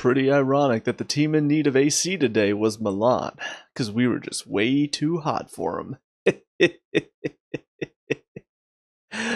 pretty ironic that the team in need of AC today was Milan, because we were just way too hot for them.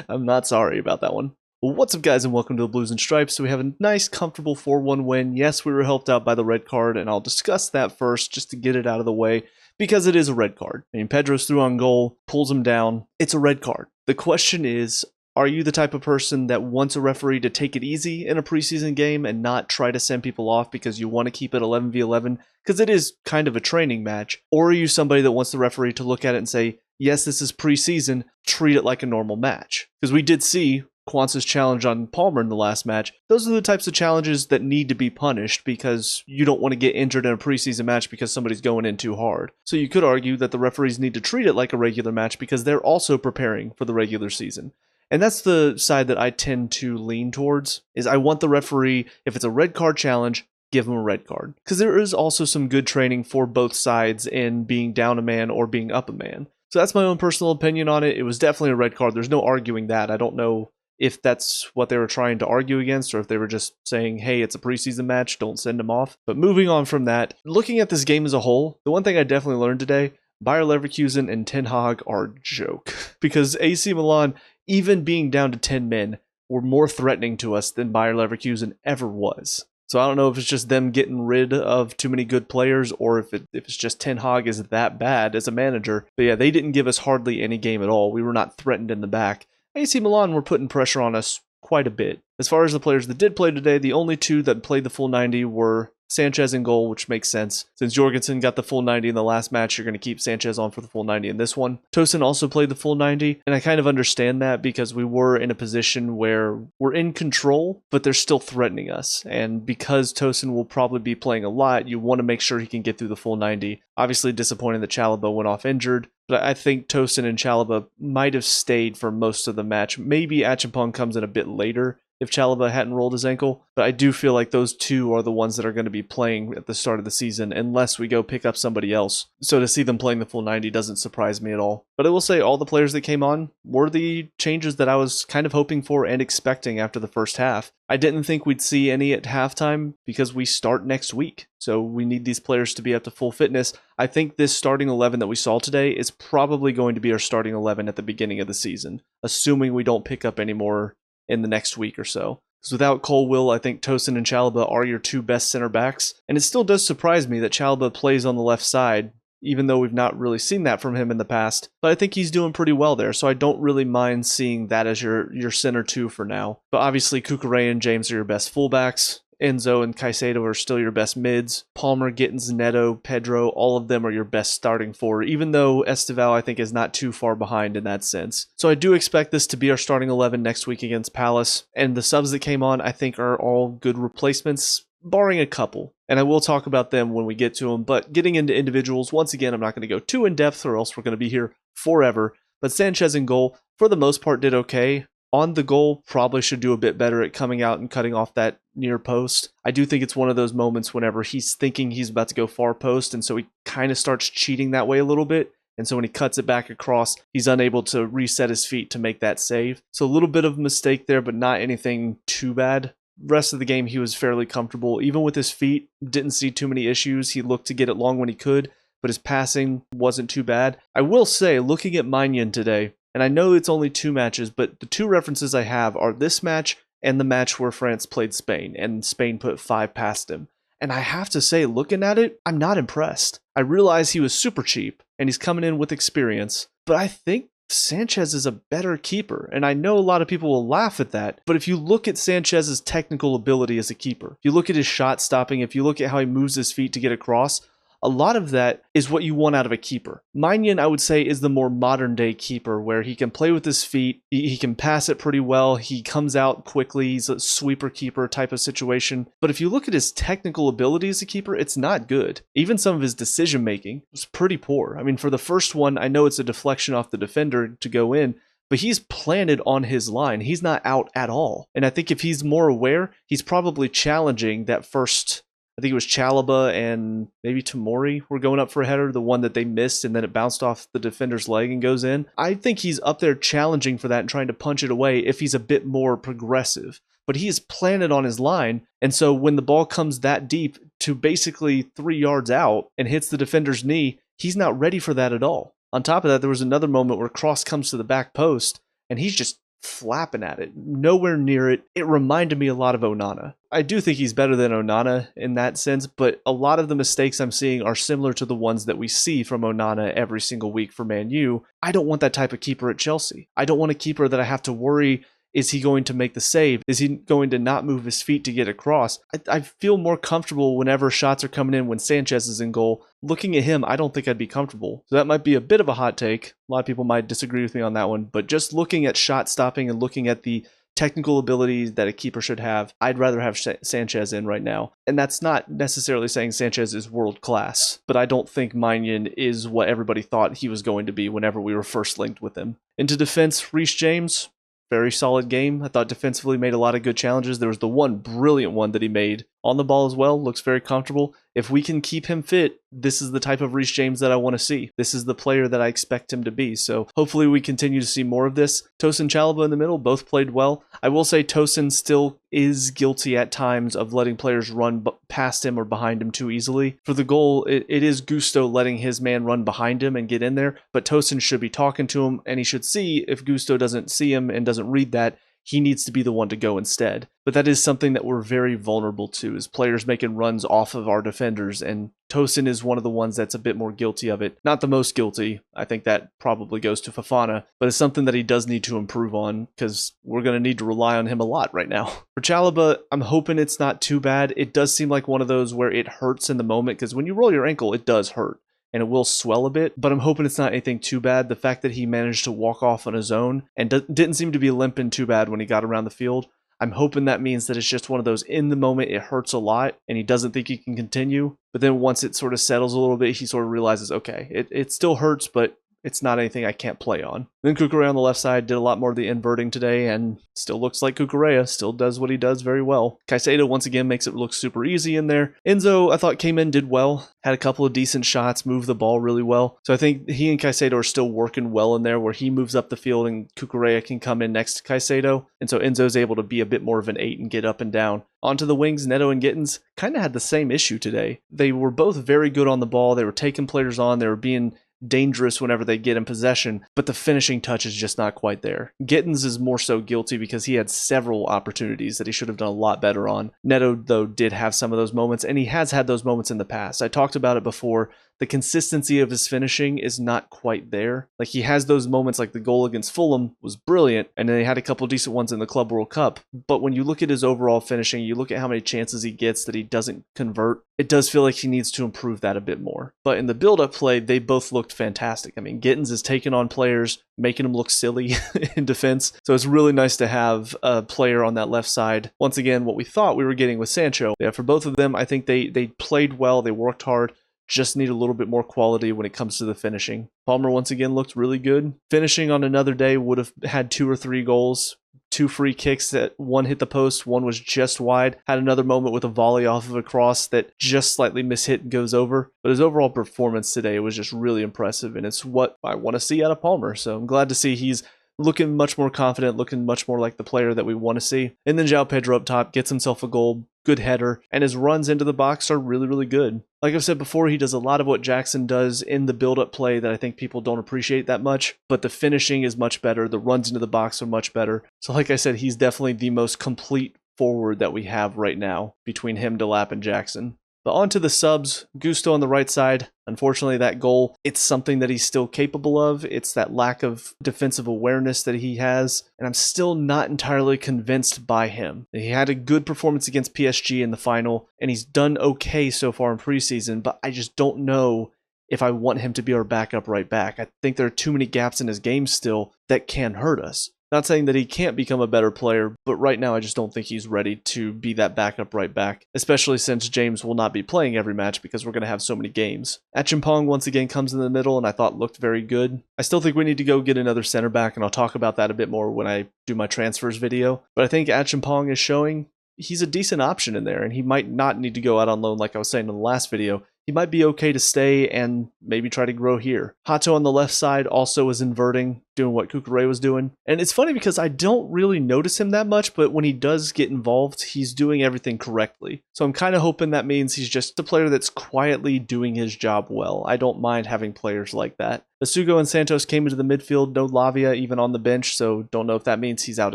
I'm not sorry about that one. Well, what's up, guys, and welcome to the Blues and Stripes. So we have a nice, comfortable 4-1 win. Yes, we were helped out by the red card, and I'll discuss that first just to get it out of the way, because it is a red card. I mean, Pedro's through on goal, pulls him down. It's a red card. The question is, are you the type of person that wants a referee to take it easy in a preseason game and not try to send people off because you want to keep it 11v11 because it is kind of a training match? Or are you somebody that wants the referee to look at it and say, yes, this is preseason, treat it like a normal match? Because we did see Kwanzaa's challenge on Palmer in the last match. Those are the types of challenges that need to be punished because you don't want to get injured in a preseason match because somebody's going in too hard. So you could argue that the referees need to treat it like a regular match because they're also preparing for the regular season. And that's the side that I tend to lean towards, is I want the referee, if it's a red card challenge, give them a red card. Because there is also some good training for both sides in being down a man or being up a man. So that's my own personal opinion on it. It was definitely a red card. There's no arguing that. I don't know if that's what they were trying to argue against or if they were just saying, hey, it's a preseason match, don't send them off. But moving on from that, looking at this game as a whole, the one thing I definitely learned today, Bayer Leverkusen and Ten Hag are a joke. Because AC Milan, even being down to 10 men, were more threatening to us than Bayer Leverkusen ever was. So I don't know if it's just them getting rid of too many good players or if it's just Ten Hag is that bad as a manager. But yeah, they didn't give us hardly any game at all. We were not threatened in the back. AC Milan were putting pressure on us quite a bit. As far as the players that did play today, the only two that played the full 90 were Sanchez in goal, which makes sense. Since Jorgensen got the full 90 in the last match, you're going to keep Sanchez on for the full 90 in this one. Tosin also played the full 90, and I kind of understand that because we were in a position where we're in control, but they're still threatening us. And because Tosin will probably be playing a lot, you want to make sure he can get through the full 90. Obviously disappointing that Chalobah went off injured, but I think Tosin and Chalobah might have stayed for most of the match. Maybe Achampong comes in a bit later if Chalobah hadn't rolled his ankle, but I do feel like those two are the ones that are going to be playing at the start of the season unless we go pick up somebody else. So to see them playing the full 90 doesn't surprise me at all. But I will say all the players that came on were the changes that I was kind of hoping for and expecting after the first half. I didn't think we'd see any at halftime because we start next week. So we need these players to be up to full fitness. I think this starting 11 that we saw today is probably going to be our starting 11 at the beginning of the season, assuming we don't pick up any more in the next week or so. Because without Colwill, I think Tosin and Chalobah are your two best center backs. And it still does surprise me that Chalobah plays on the left side, even though we've not really seen that from him in the past. But I think he's doing pretty well there, so I don't really mind seeing that as your center two for now. But obviously, Cucurella and James are your best fullbacks. Enzo and Caicedo are still your best mids. Palmer, Gittins, Neto, Pedro, all of them are your best starting four, even though Esteval, I think, is not too far behind in that sense. So I do expect this to be our starting 11 next week against Palace, and the subs that came on, I think, are all good replacements, barring a couple. And I will talk about them when we get to them, but getting into individuals, once again, I'm not going to go too in-depth or else we're going to be here forever. But Sanchez in goal, for the most part, did okay. On the goal, probably should do a bit better at coming out and cutting off that near post. I do think it's one of those moments whenever he's thinking he's about to go far post, and so he kind of starts cheating that way a little bit. And so when he cuts it back across, he's unable to reset his feet to make that save. So a little bit of a mistake there, but not anything too bad. Rest of the game, he was fairly comfortable. Even with his feet, didn't see too many issues. He looked to get it long when he could, but his passing wasn't too bad. I will say, looking at Milan today, and I know it's only 2 matches, but the 2 references I have are this match and the match where France played Spain, and Spain put 5 past him. And I have to say, looking at it, I'm not impressed. I realize he was super cheap, and he's coming in with experience, but I think Sanchez is a better keeper, and I know a lot of people will laugh at that, but if you look at Sanchez's technical ability as a keeper, if you look at his shot stopping, if you look at how he moves his feet to get across, a lot of that is what you want out of a keeper. Milan, I would say, is the more modern day keeper where he can play with his feet, he can pass it pretty well, he comes out quickly, he's a sweeper keeper type of situation. But if you look at his technical ability as a keeper, it's not good. Even some of his decision making was pretty poor. I mean, for the first one, I know it's a deflection off the defender to go in, but he's planted on his line. He's not out at all. And I think if he's more aware, he's probably challenging that first, I think it was Chalobah and maybe Tomori were going up for a header, the one that they missed and then it bounced off the defender's leg and goes in. I think he's up there challenging for that and trying to punch it away if he's a bit more progressive. but he is planted on his line. And so when the ball comes that deep to basically 3 yards out and hits the defender's knee, he's not ready for that at all. On top of that, there was another moment where Cross comes to the back post and he's just flapping at it, nowhere near it. It reminded me a lot of Onana. I do think he's better than Onana in that sense, but a lot of the mistakes I'm seeing are similar to the ones that we see from Onana every single week for Man U. I don't want that type of keeper at Chelsea. I don't want a keeper that I have to worry, is he going to make the save? Is he going to not move his feet to get across? I feel more comfortable whenever shots are coming in when Sanchez is in goal. Looking at him, I don't think I'd be comfortable. So that might be a bit of a hot take. A lot of people might disagree with me on that one, but just looking at shot stopping and looking at the technical abilities that a keeper should have, I'd rather have Sanchez in right now. And that's not necessarily saying Sanchez is world class, but I don't think Maignan is what everybody thought he was going to be whenever we were first linked with him. Into defense, Reece James, very solid game. I thought defensively made a lot of good challenges. There was the one brilliant one that he made on the ball as well. Looks very comfortable. If we can keep him fit, this is the type of Reece James that I want to see. This is the player that I expect him to be. So hopefully we continue to see more of this. Tosin Chalobah in the middle, both played well. I will say Tosin still is guilty at times of letting players run past him or behind him too easily. For the goal, it is Gusto letting his man run behind him and get in there, but Tosin should be talking to him, and he should see if Gusto doesn't see him and doesn't read that, he needs to be the one to go instead. But that is something that we're very vulnerable to, is players making runs off of our defenders, and Tosin is one of the ones that's a bit more guilty of it. Not the most guilty. I think that probably goes to Fofana, but it's something that he does need to improve on, because we're going to need to rely on him a lot right now. For Chalobah, I'm hoping it's not too bad. It does seem like one of those where it hurts in the moment, because when you roll your ankle, it does hurt and it will swell a bit, but I'm hoping it's not anything too bad. The fact that he managed to walk off on his own and didn't seem to be limping too bad when he got around the field, I'm hoping that means that it's just one of those, in the moment it hurts a lot and he doesn't think he can continue, but then once it sort of settles a little bit, he sort of realizes, okay, it still hurts, but it's not anything I can't play on. Then Cucurella on the left side did a lot more of the inverting today, and still looks like Cucurella, still does what he does very well. Caicedo once again makes it look super easy in there. Enzo, I thought, came in, did well, had a couple of decent shots, moved the ball really well. So I think he and Caicedo are still working well in there, where he moves up the field and Cucurella can come in next to Caicedo. And so Enzo's able to be a bit more of an 8 and get up and down. Onto the wings, Neto and Gittins kind of had the same issue today. They were both very good on the ball. They were taking players on. They were being dangerous whenever they get in possession, but the finishing touch is just not quite there. Gittins is more so guilty because he had several opportunities that he should have done a lot better on. Neto, though, did have some of those moments, and he has had those moments in the past. I talked about it before. The consistency of his finishing is not quite there. Like, he has those moments, like the goal against Fulham was brilliant, and then he had a couple decent ones in the Club World Cup. But when you look at his overall finishing, you look at how many chances he gets that he doesn't convert, it does feel like he needs to improve that a bit more. But in the build-up play, they both looked fantastic. I mean, Gittins is taking on players, making them look silly in defense. So it's really nice to have a player on that left side. Once again, what we thought we were getting with Sancho. Yeah, for both of them, I think they played well, they worked hard. Just need a little bit more quality when it comes to the finishing. Palmer once again looked really good. Finishing on another day would have had 2 or 3 goals. 2 free kicks that one hit the post, one was just wide. Had another moment with a volley off of a cross that just slightly mishit and goes over. But his overall performance today was just really impressive, and it's what I want to see out of Palmer. So I'm glad to see he's looking much more confident, looking much more like the player that we want to see. And then João Pedro up top gets himself a goal, good header, and his runs into the box are really, really good. Like I've said before, he does a lot of what Jackson does in the build-up play that I think people don't appreciate that much, but the finishing is much better, the runs into the box are much better. So like I said, he's definitely the most complete forward that we have right now between him, Delap, and Jackson. But on to the subs, Gusto on the right side. Unfortunately, that goal, it's something that he's still capable of. It's that lack of defensive awareness that he has, and I'm still not entirely convinced by him. He had a good performance against PSG in the final, and he's done okay so far in preseason, but I just don't know if I want him to be our backup right back. I think there are too many gaps in his game still that can hurt us. Not saying that he can't become a better player, but right now I just don't think he's ready to be that backup right back, especially since James will not be playing every match because we're going to have so many games. Achimpong once again comes in the middle and I thought looked very good. I still think we need to go get another center back, and I'll talk about that a bit more when I do my transfers video, but I think Achimpong is showing he's a decent option in there, and he might not need to go out on loan like I was saying in the last video. He might be okay to stay and maybe try to grow here. Hato on the left side also is inverting. doing what Kukure was doing. And it's funny because I don't really notice him that much, but when he does get involved, he's doing everything correctly. So I'm kind of hoping that means he's just a player that's quietly doing his job well. I don't mind having players like that. Asugo and Santos came into the midfield, no Lavia even on the bench, so don't know if that means he's out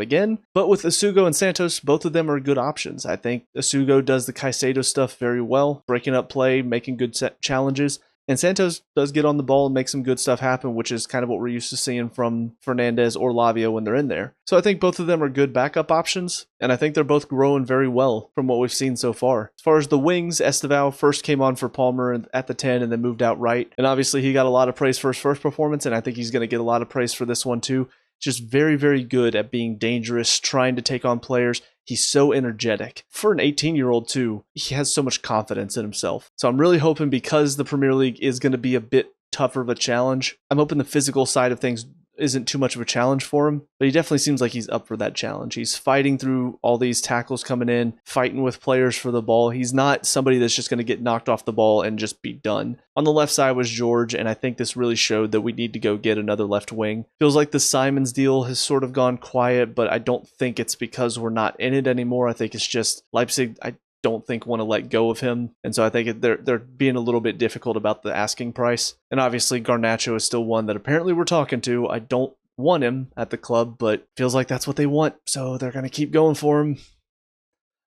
again. But with Asugo and Santos, both of them are good options. I think Asugo does the Caicedo stuff very well, breaking up play, making good challenges. And Santos does get on the ball and make some good stuff happen, which is kind of what we're used to seeing from Fernandez or Lavia when they're in there. So I think both of them are good backup options, and I think they're both growing very well from what we've seen so far. As far as the wings, Estevao first came on for Palmer at the 10 and then moved out right. And obviously he got a lot of praise for his first performance, and I think he's going to get a lot of praise for this one too. Just very, very good at being dangerous, trying to take on players. He's so energetic. For an 18-year-old too, he has so much confidence in himself. So I'm really hoping, because the Premier League is going to be a bit tougher of a challenge, I'm hoping the physical side of things isn't too much of a challenge for him, but he definitely seems like he's up for that challenge. He's fighting through all these tackles coming in, fighting with players for the ball. He's not somebody that's just going to get knocked off the ball and just be done. On the left side was George, and I think this really showed that we need to go get another left wing. Feels like the Simons deal has sort of gone quiet, but I don't think it's because we're not in it anymore. I think it's just Leipzig, I don't think want to let go of him, and so I think they're being a little bit difficult about the asking price. And obviously Garnacho is still one that apparently we're talking to. I don't want him at the club, but feels like that's what they want, so they're going to keep going for him.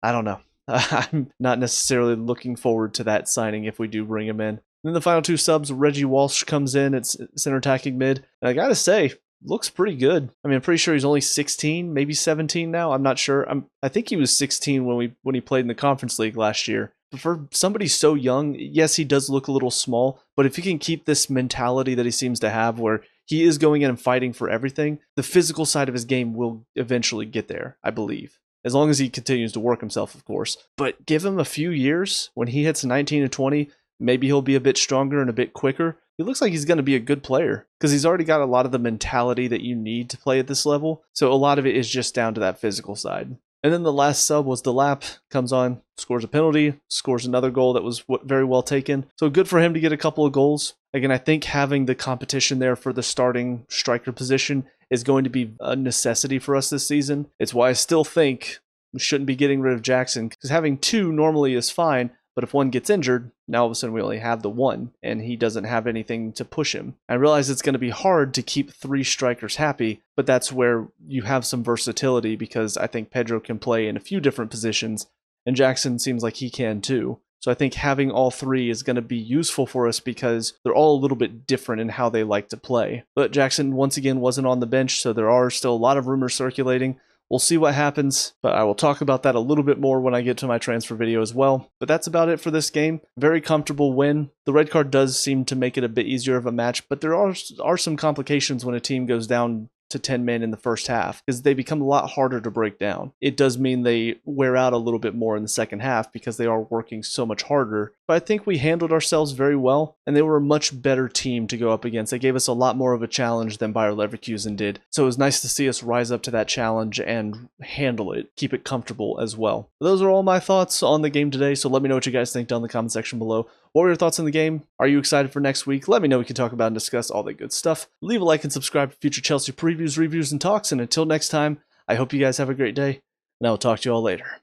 I don't know. I'm not necessarily looking forward to that signing if we do bring him in. And then the final two subs, Reggie Walsh comes in, it's center attacking mid, and I gotta say, looks pretty good. I mean, I'm pretty sure he's only 16, maybe 17 now. I'm not sure. I think he was 16 when he played in the Conference League last year. But for somebody so young, yes, he does look a little small, but if he can keep this mentality that he seems to have where he is going in and fighting for everything, the physical side of his game will eventually get there, I believe. As long as he continues to work himself, of course. But give him a few years, when he hits 19 and 20, maybe he'll be a bit stronger and a bit quicker. He looks like he's going to be a good player because he's already got a lot of the mentality that you need to play at this level. So a lot of it is just down to that physical side. And then the last sub was Delap, comes on, scores a penalty, scores another goal that was very well taken. So good for him to get a couple of goals. Again, I think having the competition there for the starting striker position is going to be a necessity for us this season. It's why I still think we shouldn't be getting rid of Jackson, because having two normally is fine. But if one gets injured, now all of a sudden we only have the one, and he doesn't have anything to push him. I realize it's going to be hard to keep three strikers happy, but that's where you have some versatility, because I think Pedro can play in a few different positions, and Jackson seems like he can too. So I think having all three is going to be useful for us because they're all a little bit different in how they like to play. But Jackson, once again, wasn't on the bench, so there are still a lot of rumors circulating. We'll see what happens, but I will talk about that a little bit more when I get to my transfer video as well. But that's about it for this game. Very comfortable win. The red card does seem to make it a bit easier of a match, but there are some complications when a team goes down to 10 men in the first half, because they become a lot harder to break down. It does mean they wear out a little bit more in the second half because they are working so much harder. But I think we handled ourselves very well, and they were a much better team to go up against. They gave us a lot more of a challenge than Bayer Leverkusen did. So it was nice to see us rise up to that challenge and handle it, keep it comfortable as well. Those are all my thoughts on the game today, so let me know what you guys think down in the comment section below. What were your thoughts on the game? Are you excited for next week? Let me know. We can talk about and discuss all that good stuff. Leave a like and subscribe for future Chelsea previews, reviews, and talks. And until next time, I hope you guys have a great day, and I will talk to you all later.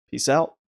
Peace out.